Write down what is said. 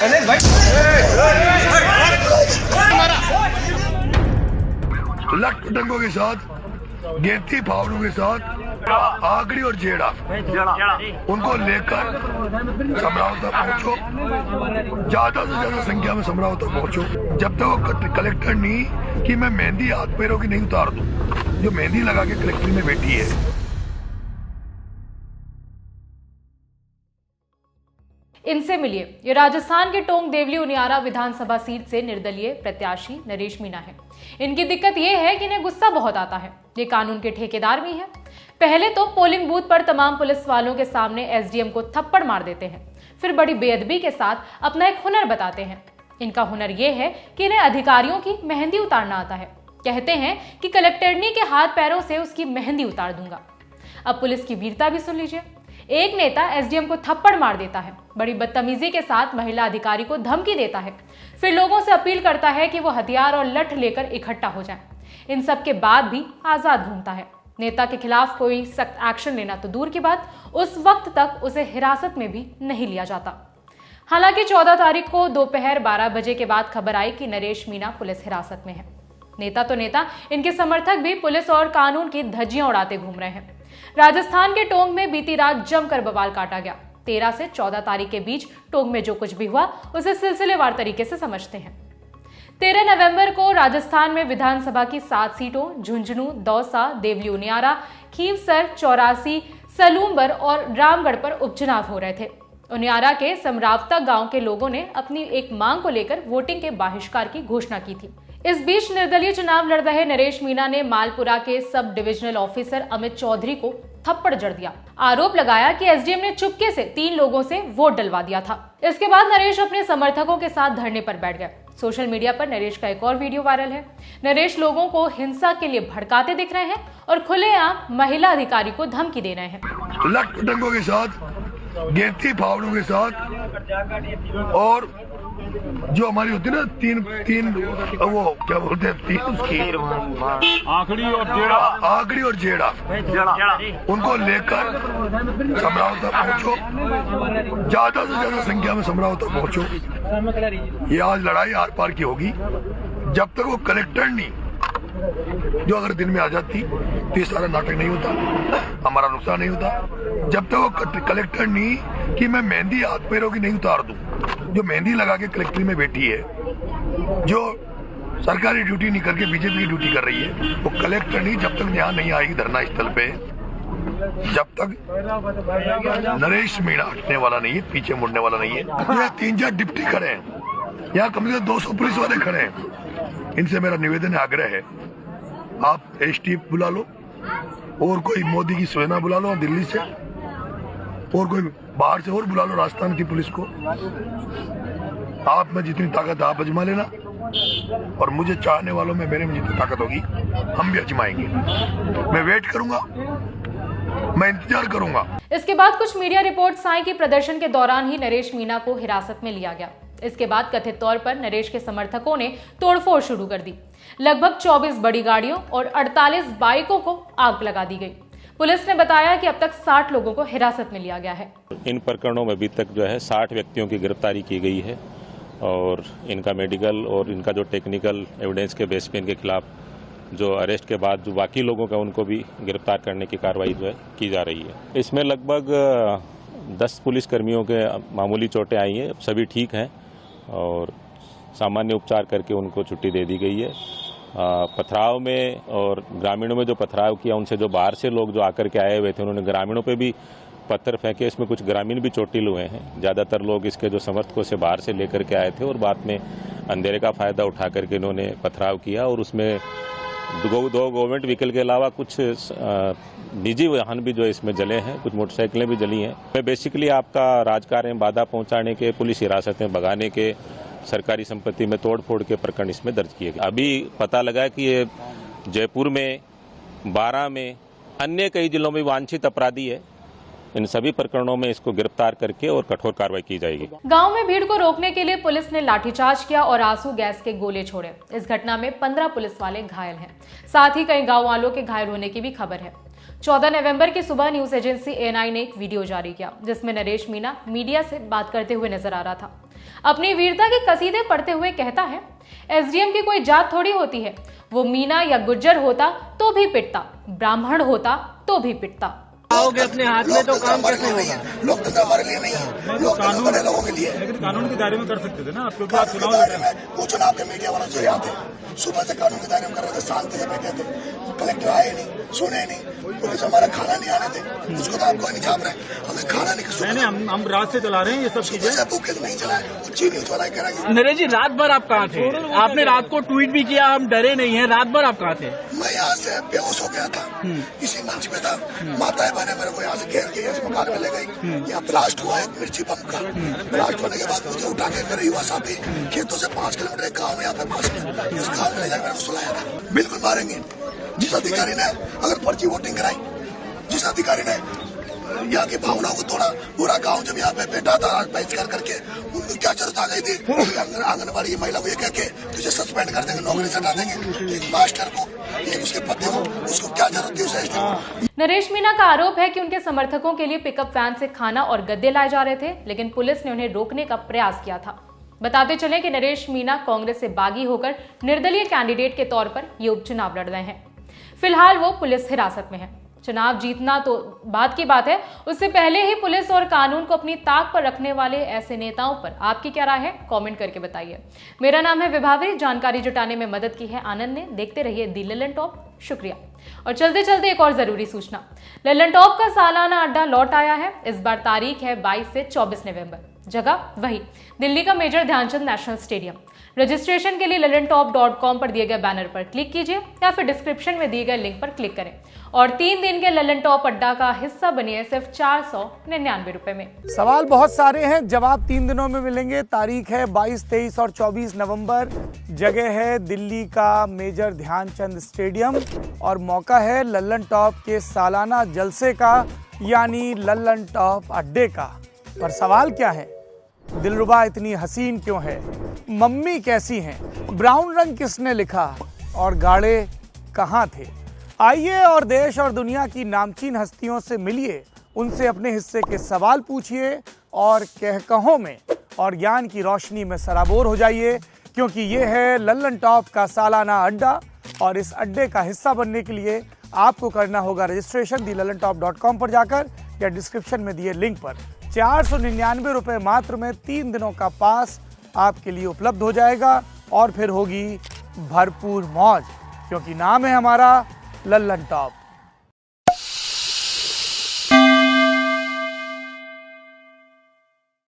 लट पटंगों के साथ, गिरती फावड़ों के साथ आगड़ी और जेड़ा उनको लेकर समराव तक पहुंचो। ज्यादा से ज्यादा संख्या में समराव तक पहुंचो। जब तक वो कलेक्टर नहीं कि मैं मेहंदी हाथ पैरों की नहीं उतार दूं, जो मेहंदी लगा के कलेक्टर में बैठी है। इनसे मिलिए। ये राजस्थान के टोंक देवली उनियारा विधानसभा सीट से निर्दलीय प्रत्याशी नरेश मीणा है। इनकी दिक्कत ये है कि इन्हें गुस्सा बहुत आता है। ये कानून के ठेकेदार भी हैं। पहले तो पोलिंग बूथ पर तमाम पुलिस वालों के सामने एसडीएम को थप्पड़ मार देते हैं, फिर बड़ी बेअदबी के साथ अपना एक हुनर बताते हैं। इनका हुनर ये है कि इन्हें अधिकारियों की मेहंदी उतारना आता है। कहते हैं कि कलेक्टरनी के हाथ पैरों से उसकी मेहंदी उतार दूंगा। अब पुलिस की वीरता भी सुन लीजिए। एक नेता एसडीएम को थप्पड़ मार देता है, बड़ी बदतमीजी के साथ महिला अधिकारी को धमकी देता है, फिर लोगों से अपील करता है कि वो हथियार और लठ लेकर इकट्ठा हो जाएं। इन सब के बाद भी आजाद घूमता है। नेता के खिलाफ कोई सख्त एक्शन लेना तो दूर की बात, उस वक्त तक उसे हिरासत में भी नहीं लिया जाता। हालांकि 14 तारीख को दोपहर 12 बजे के बाद खबर आई कि नरेश मीणा पुलिस हिरासत में है। नेता तो नेता, इनके समर्थक भी पुलिस और कानून की धज्जियां उड़ाते घूम रहे हैं। राजस्थान के टोंक में बीती रात जमकर बवाल काटा गया। 13 से 14 तारीख के बीच टोंक में जो कुछ भी हुआ उसे सिलसिलेवार तरीके से समझते हैं। 13 नवंबर को राजस्थान में विधानसभा की 7 सीटों झुंझुनू, दौसा, देवली उनियारा, खीवसर, चौरासी, सलूम्बर और रामगढ़ पर उपचुनाव हो रहे थे। उनियारा के समरावता गांव के लोगों ने अपनी एक मांग को लेकर वोटिंग के बहिष्कार की घोषणा की थी। इस बीच निर्दलीय चुनाव लड़ रहे नरेश मीणा ने मालपुरा के sub divisional officer Amit Chaudhary को थप्पड़ जड़ दिया। आरोप लगाया कि एसडीएम ने चुपके से 3 लोगों से वोट डलवा दिया था। इसके बाद नरेश अपने समर्थकों के साथ धरने पर बैठ गए। सोशल मीडिया पर नरेश का एक और वीडियो वायरल है। नरेश लोगों को हिंसा के लिए भड़काते दिख रहे हैं और खुलेआम महिला अधिकारी को धमकी दे रहे हैं। लट पटंगों के साथ, गिरती फावड़ों के साथ और जो हमारी होती है ना तीन वो क्या बोलते हैं, तीन उसकी आगड़ी और जेड़ा उनको लेकर समराव तक पहुंचो। ज्यादा से ज्यादा संख्या में समराव तक पहुंचो। ये आज लड़ाई आर पार की होगी। जब तक वो कलेक्टर नहीं, जो अगर दिन में आ जाती तो ये सारा नाटक नहीं होता, हमारा नुकसान नहीं होता। जब तक वो कलेक्टर नहीं कि मैं मेहंदी हाथ पैरों की नहीं उतार दूं, जो मेहंदी लगा के कलेक्ट्री में बैठी है, जो सरकारी ड्यूटी नहीं करके बीजेपी की ड्यूटी कर रही है, वो कलेक्टर नहीं जब तक यहाँ नहीं आएगी धरना स्थल पे, जब तक नरेश मीणा हटने वाला नहीं है, पीछे मुड़ने वाला नहीं है। यहाँ 3-4 डिप्टी खड़े हैं, यहाँ कम से कम 200 पुलिस वाले खड़े हैं। इनसे मेरा निवेदन है, आग्रह है, आप एसटीएफ बुला लो और कोई मोदी की सेना बुला लो दिल्ली से, और कोई बाहर से और बुला लो राजस्थान की पुलिस को। आप में जितनी ताकत आप आजमा लेना और मुझे चाहने वालों में मेरे में जितनी ताकत होगी हम भी आजमाएंगे। मैं वेट करूंगा, मैं इंतजार करूंगा। इसके बाद कुछ मीडिया रिपोर्ट्स आई कि प्रदर्शन के दौरान ही नरेश मीणा को हिरासत में लिया गया। इसके बाद कथित तौर पर नरेश के समर्थकों ने तोड़फोड़ शुरू कर दी। लगभग 24 बड़ी गाड़ियों और 48 बाइकों को आग लगा दी गई। पुलिस ने बताया कि अब तक 60 लोगों को हिरासत में लिया गया है। इन प्रकरणों में अभी तक जो है 60 व्यक्तियों की गिरफ्तारी की गई है और इनका मेडिकल और इनका जो टेक्निकल एविडेंस के बेस पे इनके खिलाफ जो अरेस्ट के बाद जो बाकी लोगों का उनको भी गिरफ्तार करने की कार्रवाई जो है की जा रही है। इसमें लगभग 10 पुलिसकर्मियों के मामूली चोटें आई हैं, सभी ठीक हैं और सामान्य उपचार करके उनको छुट्टी दे दी गई है। पथराव में और ग्रामीणों में जो पथराव किया, उनसे जो बाहर से लोग जो आकर के आए हुए थे उन्होंने ग्रामीणों पे भी पत्थर फेंके। इसमें कुछ ग्रामीण भी चोटिल हुए हैं। ज़्यादातर लोग इसके जो समर्थकों से बाहर से लेकर के आए थे और बाद में अंधेरे का फायदा उठा करके इन्होंने पथराव किया और उसमें 2 गवर्नमेंट व्हीकल के अलावा कुछ निजी वाहन भी जो इसमें जले हैं, कुछ मोटरसाइकिलें भी जली हैं। बेसिकली आपका राजकार्य में बाधा पहुंचाने के, पुलिस हिरासत में भगाने के, सरकारी संपत्ति में तोड़फोड़ के प्रकरण इसमें दर्ज किए गए। अभी पता लगा कि ये जयपुर में, बारां में, अन्य कई जिलों में वांछित अपराधी है। इन सभी प्रकरणों में इसको गिरफ्तार करके और कठोर कार्रवाई की जाएगी। गांव में भीड़ को रोकने के लिए पुलिस ने लाठीचार्ज किया और आंसू गैस के गोले छोड़े। इस घटना में 15 पुलिस वाले घायल हैं। साथ ही कई गांव वालों के घायल होने की भी खबर है। 14 नवंबर की सुबह न्यूज एजेंसी ANI ने एक वीडियो जारी किया जिसमें नरेश मीणा मीडिया से बात करते हुए नजर आ रहा था। अपनी वीरता की कसीदे पढ़ते हुए कहता है, एसडीएम की कोई जात थोड़ी होती है, वो मीना या गुज्जर होता तो भी पिटता, ब्राह्मण होता तो भी पिटता। आओगे अपने हाथ में तो काम कैसे होगा? लोकतंत्र हमारे लिए नहीं है, लोकतंत्र बड़े लोगों के लिए। लेकिन कानून के दायरे में कर सकते थे ना आप, क्योंकि आप चुनाव लड़ रहे हैं। वो चुनाव के मीडिया वालों से याद है, सुबह से कानून के दायरे में कर रहे थे, शांति से बैठे थे, कलेक्टर आए नहीं, सुने नहीं, पुलिस हमारा खाना नहीं आने थे, उसको तो आपको नहीं छाप रहे, हमें खाना नहीं। हम रात से चला रहे हैं ये सब चीजें, भूखे तो नहीं चलाए, चीनी चलाए करेंगे। नरेश जी, रात भर आप कहाँ थे? आपने रात को ट्वीट भी किया, हम डरे नहीं है, रात भर आप कहाँ थे? मैं यहाँ से बेहोश हो गया था, इसी मंच में था, माताएं बहने मेरे को यहाँ से घेर के इस मकान में ले गई। यहाँ ब्लास्ट हुआ एक मिर्ची बम का, ब्लास्ट होने के बाद मुझे उठा के मेरे युवा साथी खेतों से 5 किलोमीटर एक गाँव में यहाँ पे पास में, उस गाँव में ले जाकर मेरे को सुलाया था। बिल्कुल मारेंगे जिस अधिकारी ने अगर पर्ची वोटिंग कराई, जिस अधिकारी ने यहाँ की भावनाओं को तोड़ा, पूरा गांव जब यहाँ पे बैठा था बहिष्कार करके, उनको क्या जरूरत आ गई थी आंगनबाड़ी महिला को ये कह के तुझे सस्पेंड कर देंगे, नौकरी से हटा देंगे। एक मास्टर को, एक उसके पति को, उसको क्या जरूरत थी उसे? नरेश मीना का आरोप है कि उनके समर्थकों के लिए पिकअप वैन से खाना और गद्दे लाए जा रहे थे, लेकिन पुलिस ने उन्हें रोकने का प्रयास किया था। बताते चले कि नरेश मीना कांग्रेस से बागी होकर निर्दलीय कैंडिडेट के तौर पर ये उपचुनाव लड़ रहे हैं। फिलहाल वो पुलिस हिरासत में है। चुनाव जीतना तो बात की बात है, उससे पहले ही पुलिस और कानून को अपनी ताक पर रखने वाले ऐसे नेताओं पर आपकी क्या राय है, कमेंट करके बताइए। मेरा नाम है विभावरी, जानकारी जुटाने में मदद की है आनंद ने। देखते रहिए दी लल्लन टॉप। शुक्रिया। और चलते चलते एक और जरूरी सूचना, लल्लन टॉप का सालाना अड्डा लौट आया है। इस बार तारीख है 22 से 24 नवंबर, जगह वही दिल्ली का major Dhyanchand national stadium. Registration के लिए lallantop.com पर दिए गए बैनर पर क्लिक कीजिए या फिर डिस्क्रिप्शन में दिए गए लिंक पर क्लिक करें और 3 दिन के लल्लन टॉप अड्डा का हिस्सा बनिए सिर्फ 499 रुपए में। सवाल बहुत सारे हैं, जवाब 3 दिनों में मिलेंगे। तारीख है 22, 23 और 24 नवंबर। जगह है दिल्ली का मेजर ध्यानचंद स्टेडियम और मौका है लल्लन टॉप के सालाना जलसे का, यानी लल्लन टॉप अड्डे का। पर सवाल क्या है? दिलरुबा इतनी हसीन क्यों है? मम्मी कैसी हैं? ब्राउन रंग किसने लिखा? और गाड़े कहाँ थे? आइए और देश और दुनिया की नामचीन हस्तियों से मिलिए, उनसे अपने हिस्से के सवाल पूछिए और कहकहों में और ज्ञान की रोशनी में सराबोर हो जाइए, क्योंकि ये है लल्लन टॉप का सालाना अड्डा। और इस अड्डे का हिस्सा बनने के लिए आपको करना होगा रजिस्ट्रेशन thelallantop.com पर जाकर या डिस्क्रिप्शन में दिए लिंक पर। 499 रुपये मात्र में 3 दिनों का पास आपके लिए उपलब्ध हो जाएगा और फिर होगी भरपूर मौज, क्योंकि नाम है हमारा लल्लन टॉप।